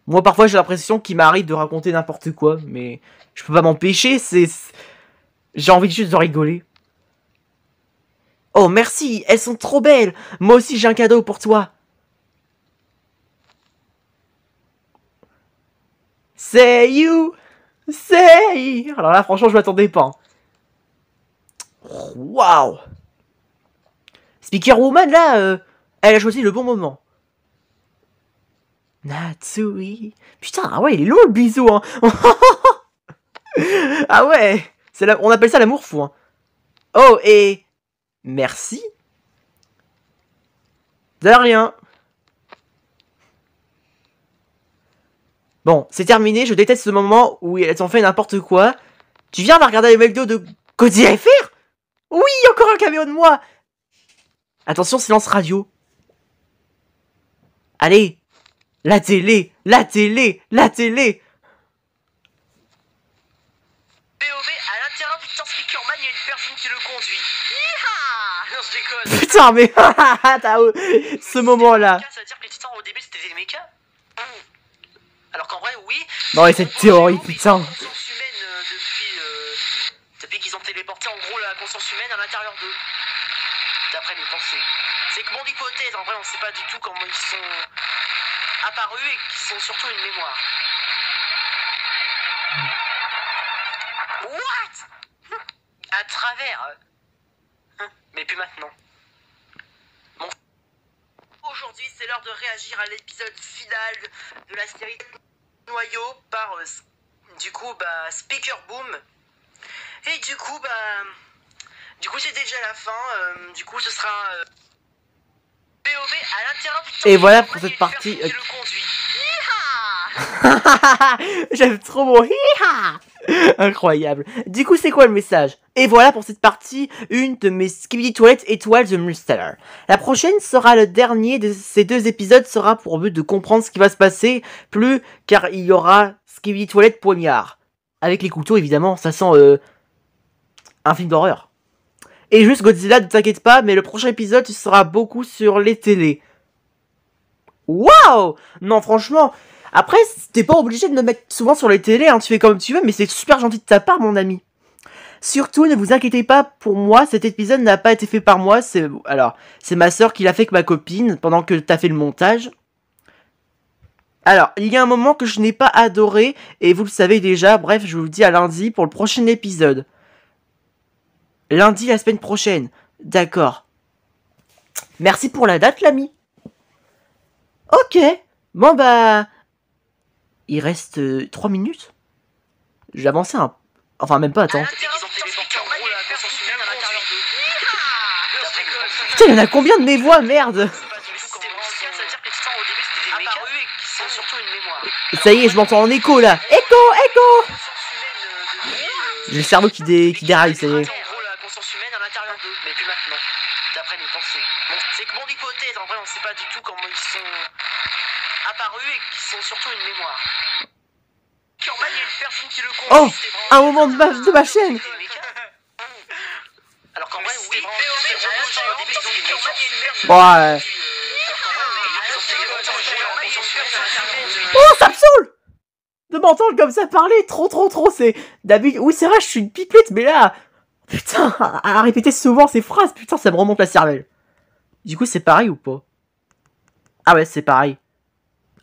Moi, parfois, j'ai l'impression qu'il m'arrive de raconter n'importe quoi, mais je peux pas m'empêcher, j'ai envie juste de rigoler. Oh, merci, elles sont trop belles. Moi aussi, j'ai un cadeau pour toi. C'est you. C'est... Alors là, franchement, je m'attendais pas. Waouh. Speaker Woman, là, elle a choisi le bon moment. Natsui. Putain, ah ouais, il est long le bisou, hein. Ah ouais, on appelle ça l'amour fou, hein. Oh, et... Merci. De rien. Bon, c'est terminé, je déteste ce moment où elles ont fait n'importe quoi. Tu viens de regarder les vidéos de Godzilla FR? Oui, encore un caméo de moi. Attention, silence radio. Allez. La télé, la télé, la télé. POV, à l'intérieur du Titan Speakerman, il y a une personne qui le conduit. Yeeha! Non, je déconne. Putain, mais ce moment-là. Ça veut dire que les titans au début c'était des mechas? Alors qu'en vrai, oui. Non, et cette théorie, putain. La conscience humaine depuis qu'ils ont téléporté en gros la conscience humaine à l'intérieur d'eux. D'après mes pensées. C'est que mon hypothèse, en vrai, on sait pas du tout comment ils sont apparus et qu'ils sont surtout une mémoire. What? À travers. Mais plus maintenant. Bon. Aujourd'hui, c'est l'heure de réagir à l'épisode final de la série Noyau par du coup Speaker Boom. Et du coup c'est déjà la fin. Du coup ce sera POV à l'intérieur du Et voilà pour cette partie. Qui le conduit. J'aime trop mon hi-ha. Incroyable. Du coup, c'est quoi le message? Et voilà pour cette partie, une de mes Skibidi Toilet étoiles de Mursteller. La prochaine sera le dernier de ces 2 épisodes, sera pour but de comprendre ce qui va se passer, plus car il y aura Skibidi Toilet poignard. Avec les couteaux, évidemment, ça sent un film d'horreur. Et juste Godzilla, ne t'inquiète pas, mais le prochain épisode sera beaucoup sur les télés. Waouh! Non, franchement, après, t'es pas obligé de me mettre souvent sur les télés, hein, tu fais comme tu veux, mais c'est super gentil de ta part, mon ami. Surtout, ne vous inquiétez pas, pour moi, cet épisode n'a pas été fait par moi, c'est ma sœur qui l'a fait avec ma copine, pendant que t'as fait le montage. Alors, il y a un moment que je n'ai pas adoré, et vous le savez déjà, bref, je vous le dis à lundi pour le prochain épisode. Lundi, la semaine prochaine. D'accord. Merci pour la date, l'ami. Ok. Bon, bah... Il reste 3 minutes. J'ai avancé un... Enfin, même pas, attends. Putain, il y en a combien de mes voix, merde? Ça y est, je m'entends en écho, là. Écho, écho. J'ai le cerveau qui déraille, ça y est. Mais plus maintenant, d'après mes pensées. Bon, c'est que mon hypothèse, en vrai, on sait pas du tout comment ils sont apparus et qu'ils sont surtout une mémoire. Normal, il y a une personne qui le conduit. Oh, un moment de ma chaîne. Alors qu'en vrai, oui, bon, oh, ça me saoule de m'entendre comme ça parler, trop, c'est... D'habitude, oui, c'est vrai, je suis une pipette, mais là... Putain, à répéter souvent ces phrases, putain, ça me remonte la cervelle. Du coup, c'est pareil ou pas? Ah ouais, c'est pareil.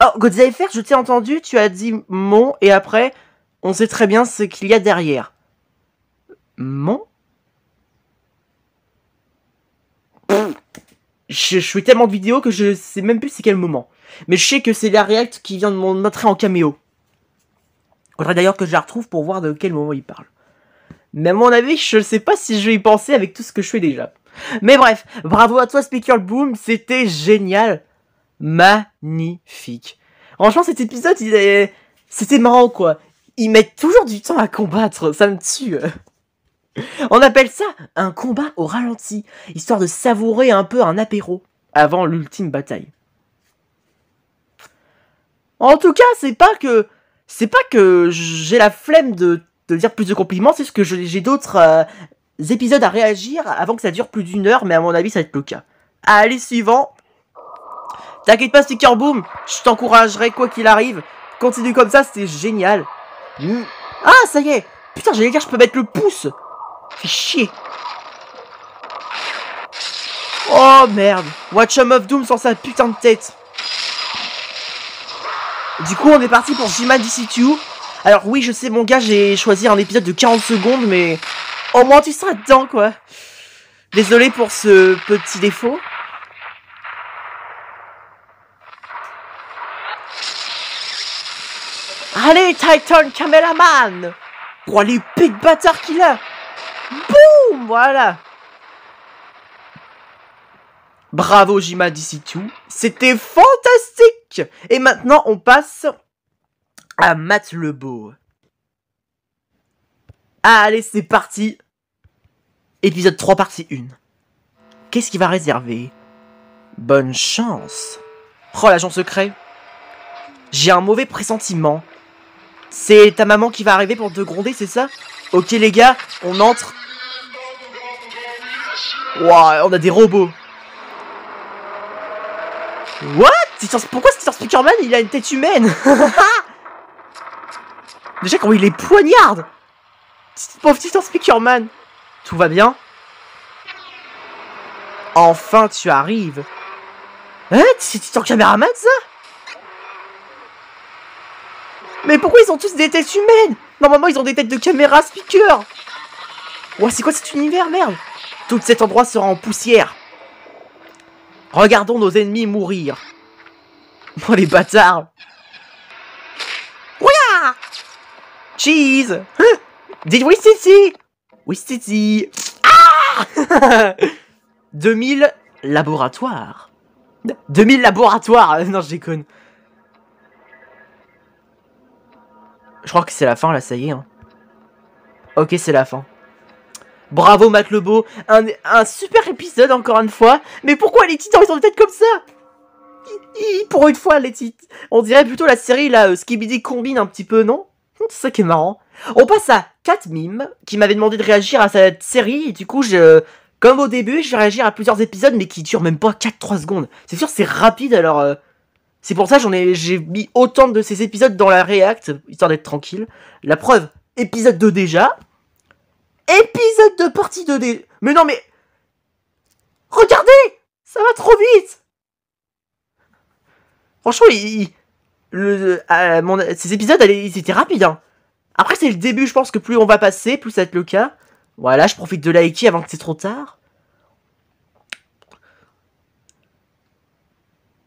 Oh, Godzilla FR, je t'ai entendu, tu as dit mon, et après, on sait très bien ce qu'il y a derrière. Mon? Je fais tellement de vidéos que je sais même plus c'est quel moment. Mais je sais que c'est la React qui vient de montrer en caméo. Faudrait d'ailleurs que je la retrouve pour voir de quel moment il parle. Mais à mon avis, je sais pas si je vais y penser avec tout ce que je fais déjà. Mais bref, bravo à toi Speaker Boom, c'était génial. Magnifique. Franchement, cet épisode, c'était marrant quoi. Ils mettent toujours du temps à combattre, ça me tue. On appelle ça un combat au ralenti, histoire de savourer un peu un apéro avant l'ultime bataille. En tout cas, c'est pas que j'ai la flemme de dire plus de compliments, c'est juste que j'ai d'autres épisodes à réagir avant que ça dure plus d'1 heure, mais à mon avis, ça va être le cas. Allez, suivant. T'inquiète pas, Sticker Boom, je t'encouragerai quoi qu'il arrive. Continue comme ça, c'était génial. Ah, ça y est. Putain, j'allais dire, je peux mettre le pouce. Fais chier. Oh, merde. Watchum of Doom sur sa putain de tête. Du coup, on est parti pour Jima DCTU. Alors oui, je sais, mon gars, j'ai choisi un épisode de 40 secondes, mais au moins tu seras dedans, quoi. Désolé pour ce petit défaut. Allez, Titan Cameraman. Oh, l'épée de bâtard qu'il a. Boum, voilà. Bravo, Jima DCTU. C'était fantastique. Et maintenant, on passe à Matt Lebeau. Allez, c'est parti. Épisode 3, partie 1. Qu'est-ce qu'il va réserver? Bonne chance. Oh, l'agent secret. J'ai un mauvais pressentiment. C'est ta maman qui va arriver pour te gronder, c'est ça? Ok, les gars, on entre. Ouah, on a des robots. What? Pourquoi Titan Speakerman, il a une tête humaine? Déjà, comment il est poignarde. Pauvre Titan Speakerman. Tout va bien? Enfin, tu arrives. Hein? C'est Titan Cameraman, ça? Mais pourquoi ils ont tous des têtes humaines? Normalement, ils ont des têtes de caméra speaker. Ouais, c'est quoi cet univers, merde? Tout cet endroit sera en poussière. Regardons nos ennemis mourir. Oh, les bâtards. Ouah! Cheese. Dis oui, Titi. Oui, Titi. Ah. 2000 laboratoires. 2000 laboratoires. Non, je déconne. Je crois que c'est la fin, là, ça y est. Hein. Ok, c'est la fin. Bravo, Matt Lebeau. Un super épisode, encore une fois. Mais pourquoi les titans, ils ont des têtes comme ça? Pour une fois, les titres. On dirait plutôt la série, là, Skibidi combine un petit peu, non? C'est ça qui est marrant. On passe à Cat Mime, qui m'avait demandé de réagir à cette série. Et du coup, comme au début, je vais réagir à plusieurs épisodes, mais qui durent même pas 4-3 secondes. C'est sûr, c'est rapide, alors... c'est pour ça j'ai mis autant de ces épisodes dans la React, histoire d'être tranquille. La preuve, épisode 2 déjà. Épisode de partie 2D. Mais non, mais... regardez! Ça va trop vite! Franchement, ces épisodes, ils étaient rapides. Hein. Après, c'est le début, je pense que plus on va passer, plus ça va être le cas. Voilà, je profite de liker avant que c'est trop tard.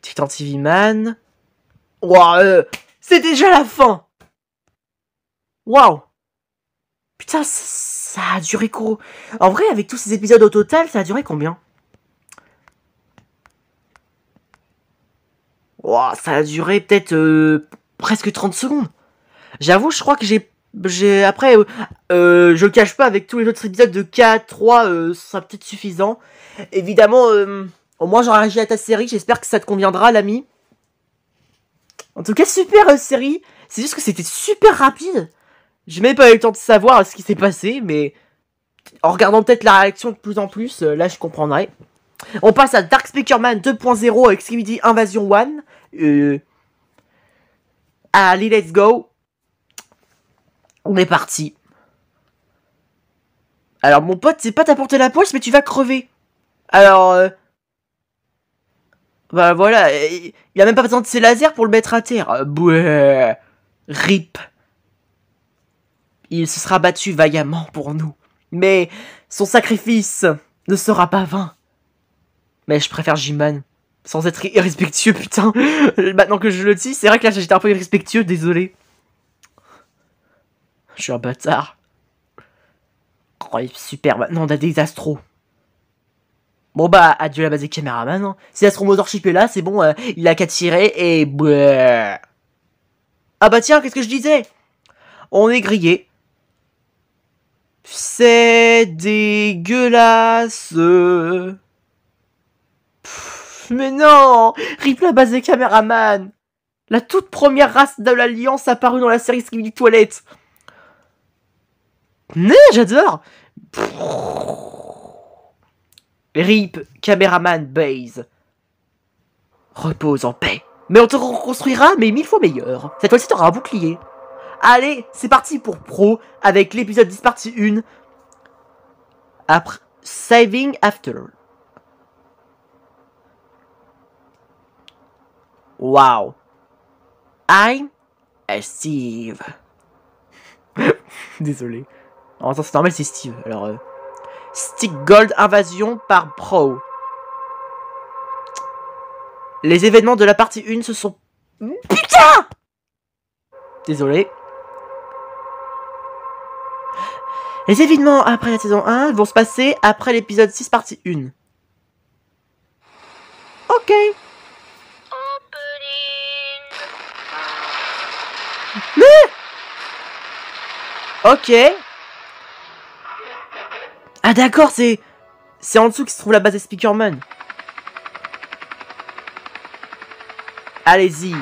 Titan TV Man. Waouh, c'est déjà la fin. Waouh. Putain, ça a duré quoi? En vrai, avec tous ces épisodes au total, ça a duré combien? Wow, ça a duré peut-être presque 30 secondes. J'avoue, je crois que après, je le cache pas, avec tous les autres épisodes de 4, 3, ce sera peut-être suffisant. Évidemment, au moins j'aurai réagi à ta série, j'espère que ça te conviendra, l'ami. En tout cas, super série. C'est juste que c'était super rapide. J'ai même pas eu le temps de savoir ce qui s'est passé, mais en regardant peut-être la réaction de plus en plus, là je comprendrai. On passe à Dark Speakerman 2.0 avec Skibidi Invasion 1. Allez, let's go. On est parti. Alors, mon pote, c'est pas t'apporter la poisse, mais tu vas crever. Alors, bah voilà, il a même pas besoin de ses lasers pour le mettre à terre. Bouh. Rip. Il se sera battu vaillamment pour nous. Mais son sacrifice ne sera pas vain. Mais je préfère J-Man. Sans être irrespectueux, putain. Maintenant que je le dis, c'est vrai que là j'étais un peu irrespectueux, désolé. Je suis un bâtard. Oh, super, maintenant on a des astros. Bon bah, adieu la base des caméramans. Hein. Si Astro Mothership est là, c'est bon, il a qu'à tirer et... Bleh. Ah bah tiens, qu'est-ce que je disais? On est grillé. C'est dégueulasse. Mais non! Rip la base des caméramans! La toute première race de l'Alliance apparue dans la série Skibidi Toilette! Mais j'adore! Rip, caméraman base. Repose en paix. Mais on te reconstruira, mais 1000 fois meilleur. Cette fois-ci, t'auras un bouclier. Allez, c'est parti pour Pro, avec l'épisode 10 partie 1. Après, Saving After. Wow. I'm a Steve. Désolé. En même temps, c'est normal, c'est Steve. Alors, Stick Gold Invasion par Pro. Les événements de la partie 1 se sont... Putain! Désolé. Les événements après la saison 1 vont se passer après l'épisode 6 partie 1. Ok. Mais... Ok. Ah d'accord, c'est en dessous qu'il se trouve la base des Speakerman. Allez-y.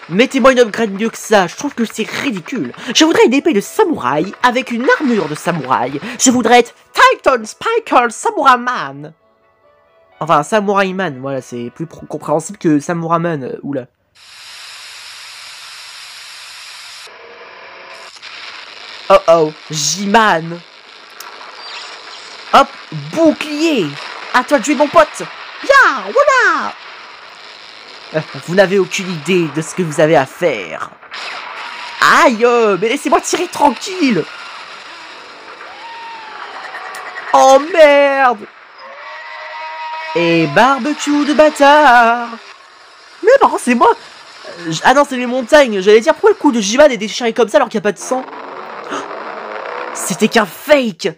Mettez-moi une upgrade mieux que ça, je trouve que c'est ridicule. Je voudrais une épée de samouraï avec une armure de samouraï. Je voudrais être Titan Spiker Samurai Man. Enfin, Samurai Man, voilà, c'est plus compréhensible que Samurai Man, oula. Oh oh, J-Man. Hop, bouclier. À toi de jouer mon pote. Bien, voilà. Vous n'avez aucune idée de ce que vous avez à faire. Aïe, mais laissez-moi tirer tranquille. Oh merde. Et barbecue de bâtard. Mais par contre c'est moi. Ah non, c'est les montagnes. J'allais dire pourquoi le coup de J-Man est déchiré comme ça alors qu'il n'y a pas de sang. C'était qu'un fake.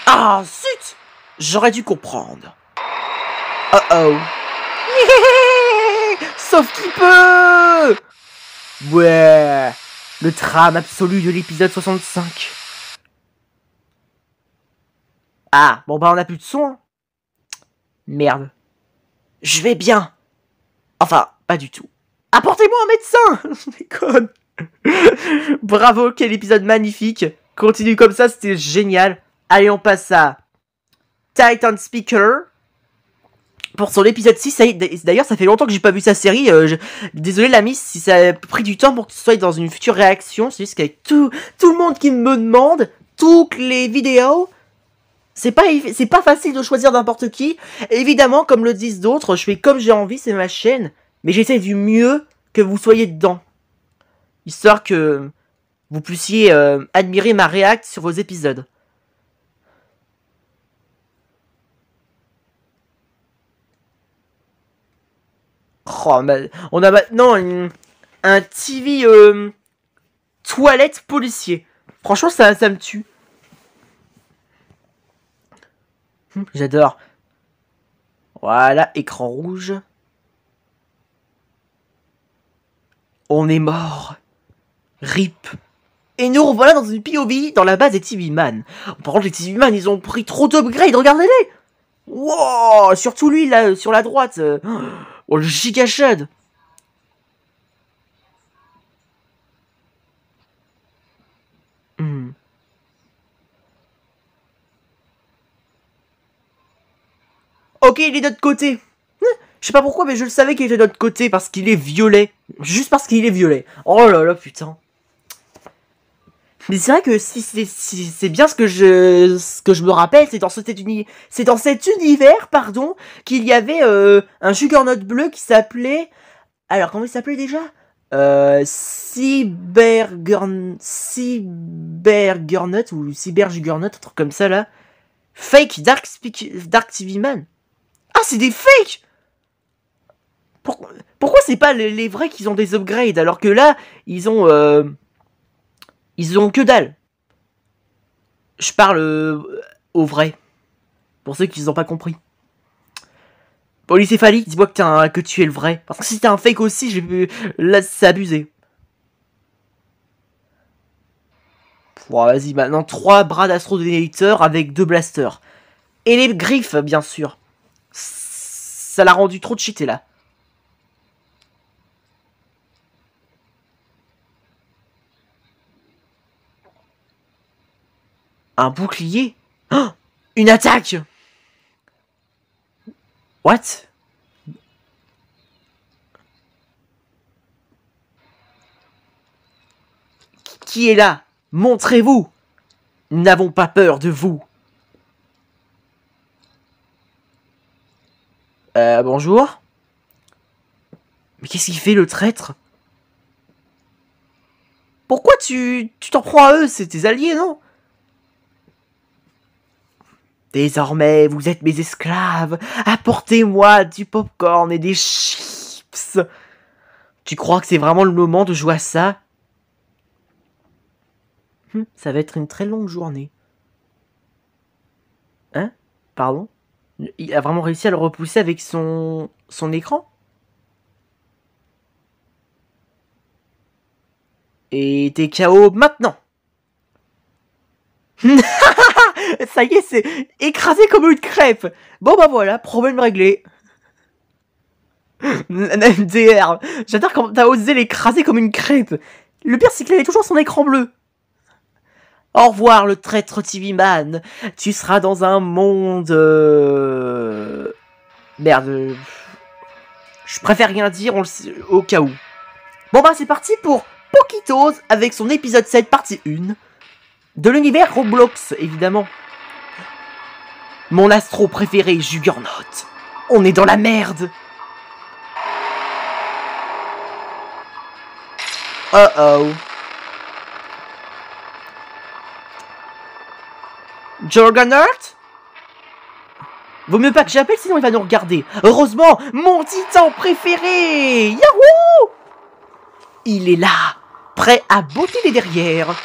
Ah, zut. J'aurais dû comprendre. Oh oh. sauf qui peut. Ouais, le drame absolu de l'épisode 65. Ah, bon bah on a plus de son. Hein. Merde. Je vais bien. Enfin, pas du tout. Apportez-moi un médecin. Je déconne. Bravo, quel épisode magnifique. Continue comme ça, c'était génial. Allez, on passe à Titan Speaker. Pour son épisode 6, d'ailleurs ça fait longtemps que j'ai pas vu sa série, désolé l'ami si ça a pris du temps pour que ce soit dans une future réaction, c'est juste qu'avec tout le monde qui me demande, toutes les vidéos, c'est pas facile de choisir n'importe qui, évidemment comme le disent d'autres, je fais comme j'ai envie, c'est ma chaîne, mais j'essaie du mieux que vous soyez dedans, histoire que vous puissiez admirer ma réact sur vos épisodes. Oh, on a maintenant un TV toilette policier. Franchement, ça me tue. J'adore. Voilà, écran rouge. On est mort. RIP. Et nous revoilà dans une POV dans la base des TV Man. Par contre, les TV Man, ils ont pris trop d'upgrades, regardez-les. Wow, surtout lui, là, sur la droite. Oh, le giga shad. Ok, il est de notre côté. Je sais pas pourquoi, mais je le savais qu'il était de notre côté parce qu'il est violet. Juste parce qu'il est violet. Oh là là, putain. Mais c'est vrai que si c'est bien ce que je me rappelle, c'est dans cet univers, pardon, qu'il y avait un Juggernaut bleu qui s'appelait... Alors, comment il s'appelait déjà Cybergurnaut ou Cyberjuggernaut, un truc comme ça là. Fake Dark TV Man. Ah, c'est des fakes. Pourquoi c'est pas les vrais qui ont des upgrades alors que là, ils ont que dalle. Je parle au vrai. Pour ceux qui n'ont pas compris. Polycéphalique, dis-moi que tu es le vrai. Parce que si t'es un fake aussi, là, c'est abusé. Bon, vas-y, maintenant 3 bras d'astrodénator avec 2 blasters. Et les griffes, bien sûr. Ça l'a rendu trop cheaté, là. Un bouclier? Oh, une attaque! What? Qui est là? Montrez-vous! Nous n'avons pas peur de vous. Bonjour? Mais qu'est-ce qu'il fait, le traître? Pourquoi tu t'en prends à eux? C'est tes alliés, non? Désormais, vous êtes mes esclaves. Apportez-moi du popcorn et des chips. Tu crois que c'est vraiment le moment de jouer à ça? Ça va être une très longue journée. Hein? Pardon? Il a vraiment réussi à le repousser avec son écran? Et t'es KO maintenant. Ça y est, c'est écrasé comme une crêpe. Bon bah voilà, problème réglé. MDR, j'adore quand t'as osé l'écraser comme une crêpe. Le pire c'est qu'il avait toujours son écran bleu. Au revoir le traître TV Man. Tu seras dans un monde... Merde. Je préfère rien dire au cas où. Bon bah c'est parti pour Poquitos avec son épisode 7 partie 1. De l'univers Roblox, évidemment. Mon astro préféré, Juggernaut. On est dans la merde. Oh. Juggernaut? Vaut mieux pas que j'appelle, sinon il va nous regarder. Heureusement, mon titan préféré. Yahoo! Il est là, prêt à botter les derrières.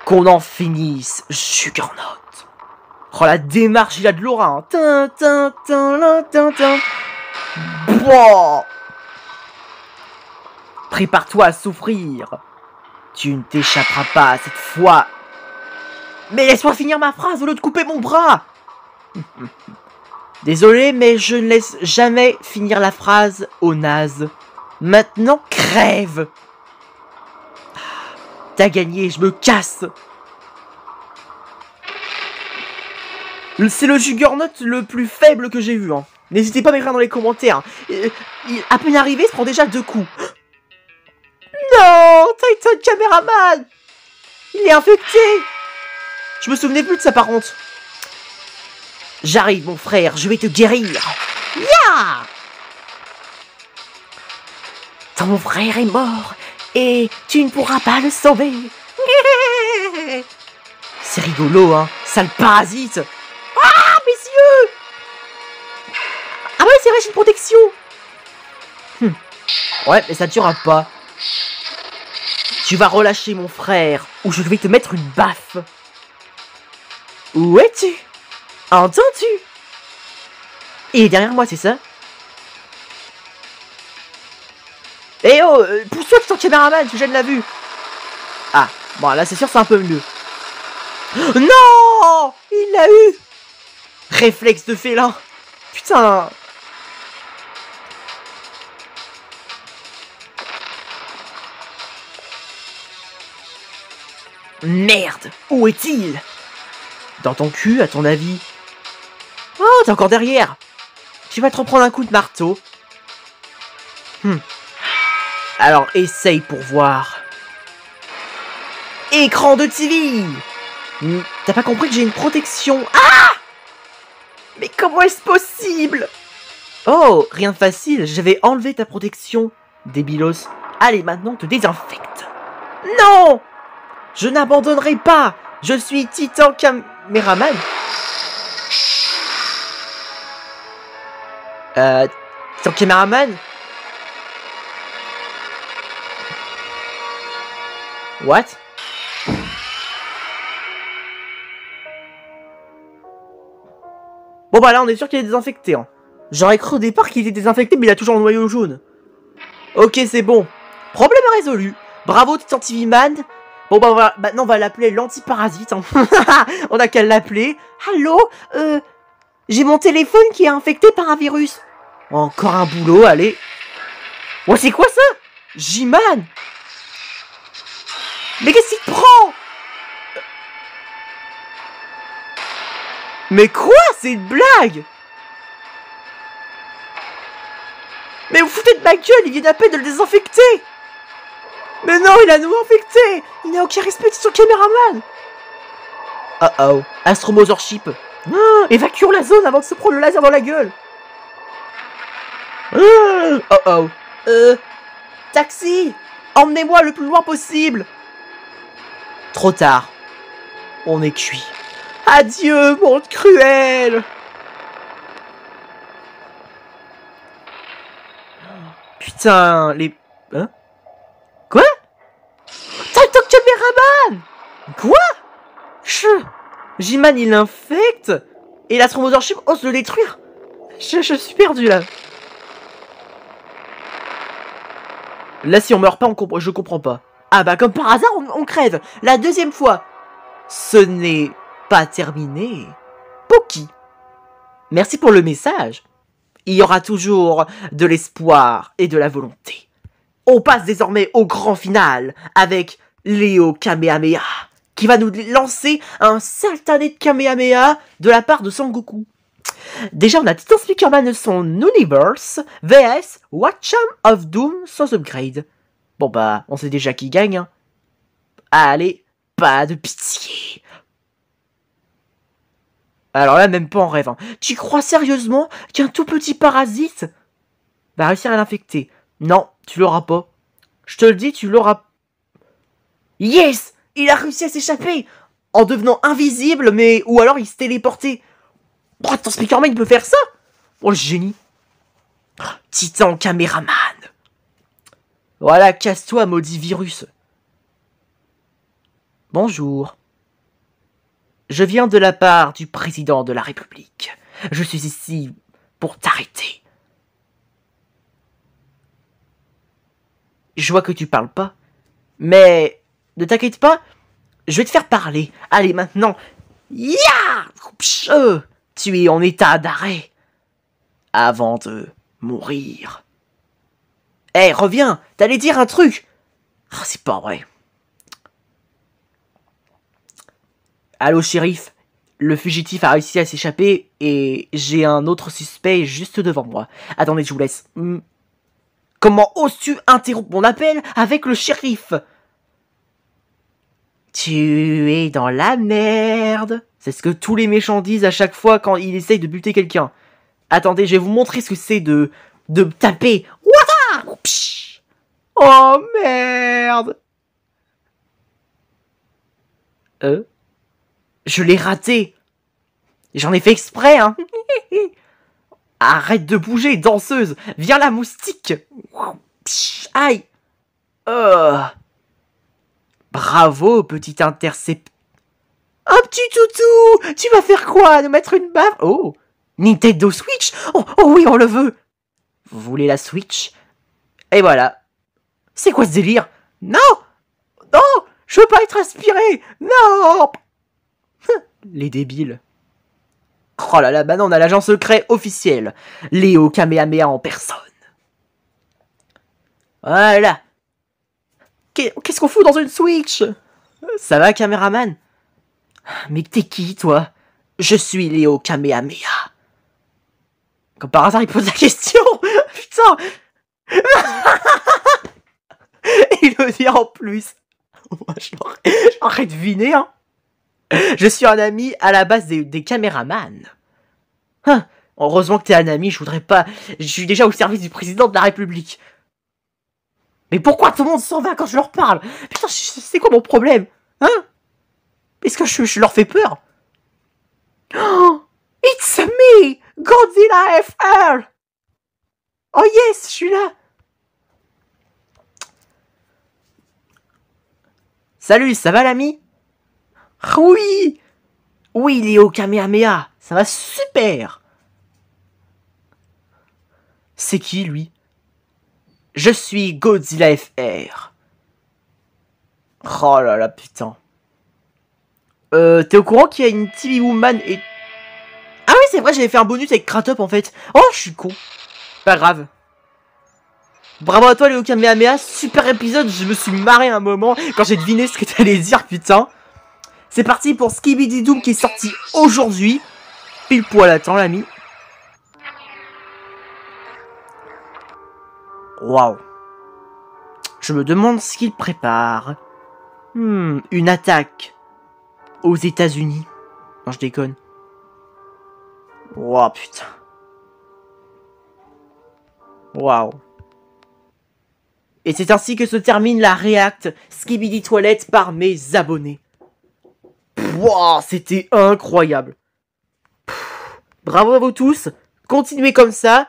Qu'on en finisse, Juggernaut. Oh, la démarche, il a de l'aura. Tin. Pouah! Prépare-toi à souffrir. Tu ne t'échapperas pas cette fois. Mais laisse-moi finir ma phrase au lieu de couper mon bras. Désolé, mais je ne laisse jamais finir la phrase au naze. Maintenant, crève. T'as gagné, je me casse. C'est le Juggernaut le plus faible que j'ai vu. Hein. N'hésitez pas à m'écrire dans les commentaires. À peine arrivé, il se prend déjà 2 coups. Non, Titan Caméraman. Il est infecté. Je me souvenais plus de ça par contre. J'arrive mon frère, je vais te guérir. Ya! Ton frère est mort et tu ne pourras pas le sauver. C'est rigolo, hein, sale parasite. Ah, mes yeux! Ah ouais, c'est vrai, j'ai une protection. Ouais, mais ça ne durera pas. Tu vas relâcher mon frère ou je vais te mettre une baffe. Où es-tu? Entends-tu? Il est derrière moi, c'est ça? Eh oh, pousse-toi qui ton caméraman, je gêne la vue. Ah, bon là c'est sûr c'est un peu mieux. Non! Il l'a eu! Réflexe de félin. Putain. Merde, où est-il? Dans ton cul, à ton avis? Oh, t'es encore derrière. Tu vas te reprendre un coup de marteau. Alors, essaye pour voir. Écran de TV. T'as pas compris que j'ai une protection? Ah! Mais comment est-ce possible? Oh, rien de facile, j'avais enlevé ta protection, débilos. Allez, maintenant, on te désinfecte. Non! Je n'abandonnerai pas. Je suis Titan Caméraman. Titan Caméraman? What? Bon bah là on est sûr qu'il est désinfecté. Hein. J'aurais cru au départ qu'il était désinfecté mais il a toujours un noyau jaune. Ok c'est bon. Problème résolu. Bravo Titan TV Man. Bon bah voilà, maintenant on va l'appeler l'antiparasite. Hein. On a qu'à l'appeler. Allô, j'ai mon téléphone qui est infecté par un virus. Encore un boulot, allez. Oh c'est quoi ça? J-Man. Mais qu'est-ce qu'il te prend? Mais quoi? C'est une blague? Mais vous foutez de ma gueule, il vient à peine de le désinfecter. Mais non, il a nous infecté. Il n'a aucun respect de son caméraman. Oh, Astromothership. Évacuons la zone avant de se prendre le laser dans la gueule. Taxi, emmenez-moi le plus loin possible. Trop tard. On est cuit. Adieu, monde cruel. Putain, les... Hein? Quoi? Titan Caméraman! Quoi? J-Man il l'infecte et l'Astromothership ose le détruire. Je suis perdu là. Là si on meurt pas, je comprends pas. Ah bah comme par hasard on crève. La deuxième fois. Ce n'est pas terminé. Poki. Merci pour le message. Il y aura toujours de l'espoir et de la volonté. On passe désormais au grand final avec Léo Kamehameha qui va nous lancer un satané de Kamehameha de la part de Sangoku. Déjà, on a Titan Speakerman de son Universe vs Watcham of Doom sans upgrade. Bon bah, on sait déjà qui gagne. Hein. Allez, pas de pitié. Alors là, même pas en rêve. Hein. Tu crois sérieusement qu'un tout petit parasite va réussir à l'infecter? Non, tu l'auras pas. Je te le dis, tu l'auras. Yes! Il a réussi à s'échapper en devenant invisible, mais... Ou alors il s'est téléporté. Oh, ton Speakerman, il peut faire ça? Oh, le génie. Titan Caméraman. Voilà, casse-toi, maudit virus. Bonjour. Je viens de la part du président de la République. Je suis ici pour t'arrêter. Je vois que tu parles pas. Mais ne t'inquiète pas, je vais te faire parler. Allez, maintenant. Ya! Tu es en état d'arrêt. Avant de mourir. Eh, reviens, t'allais dire un truc. Ah, c'est pas vrai. Allô, shérif. Le fugitif a réussi à s'échapper et j'ai un autre suspect juste devant moi. Attendez, je vous laisse. Comment oses-tu interrompre mon appel avec le shérif? Tu es dans la merde. C'est ce que tous les méchants disent à chaque fois quand ils essayent de buter quelqu'un. Attendez, je vais vous montrer ce que c'est de taper. Ouah! Oh merde! Je l'ai raté. J'en ai fait exprès, hein. Arrête de bouger, danseuse. Viens la moustique. Aïe. Bravo, petit intercept. Un petit toutou. Tu vas faire quoi? Nous mettre une baffe? Oh. Nintendo Switch? Oh oui, on le veut. Vous voulez la Switch? Et voilà. C'est quoi ce délire? Non. Non. Je veux pas être aspiré. Non. Les débiles. Oh là là, bah non, on a l'agent secret officiel. Léo Kamehameha en personne. Voilà. Qu'est-ce qu'on fout dans une Switch? Ça va, caméraman? Mais t'es qui, toi? Je suis Léo Kamehameha. Comme par hasard, il pose la question. Putain. Il le dit en plus. Moi, j'aurais deviné, hein. Je suis un ami à la base des caméramans. Hein, heureusement que t'es un ami, je voudrais pas... Je suis déjà au service du président de la République. Mais pourquoi tout le monde s'en va quand je leur parle? Putain, c'est quoi mon problème? Hein? Est-ce que je leur fais peur? Oh, it's me, Godzilla FR. Oh yes, je suis là. Salut, ça va l'ami? Oui. Oui, Léo Kamehameha, ça va super. C'est qui, lui? Je suis Godzilla FR. Oh là là, putain. T'es au courant qu'il y a une TV Woman et... Ah oui, c'est vrai, j'avais fait un bonus avec Kratop, en fait. Oh, je suis con. Pas grave. Bravo à toi, Léo Kamehameha. Super épisode, je me suis marré un moment quand j'ai deviné ce que t'allais dire, putain. C'est parti pour Skibidi Doom qui est sorti aujourd'hui. Pile poil à temps, l'ami. Waouh. Je me demande ce qu'il prépare. Une attaque aux États-Unis. Non, je déconne. Waouh, putain. Waouh. Et c'est ainsi que se termine la React Skibidi Toilette par mes abonnés. Waouh, c'était incroyable. Bravo à vous tous. Continuez comme ça.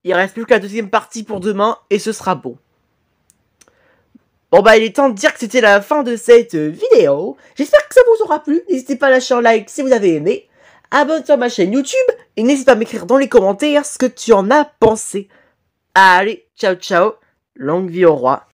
Il reste plus que la deuxième partie pour demain et ce sera bon. Bon bah il est temps de dire que c'était la fin de cette vidéo. J'espère que ça vous aura plu. N'hésitez pas à lâcher un like si vous avez aimé. Abonne-toi à ma chaîne YouTube et n'hésite pas à m'écrire dans les commentaires ce que tu en as pensé. Allez, ciao ciao. Longue vie au roi.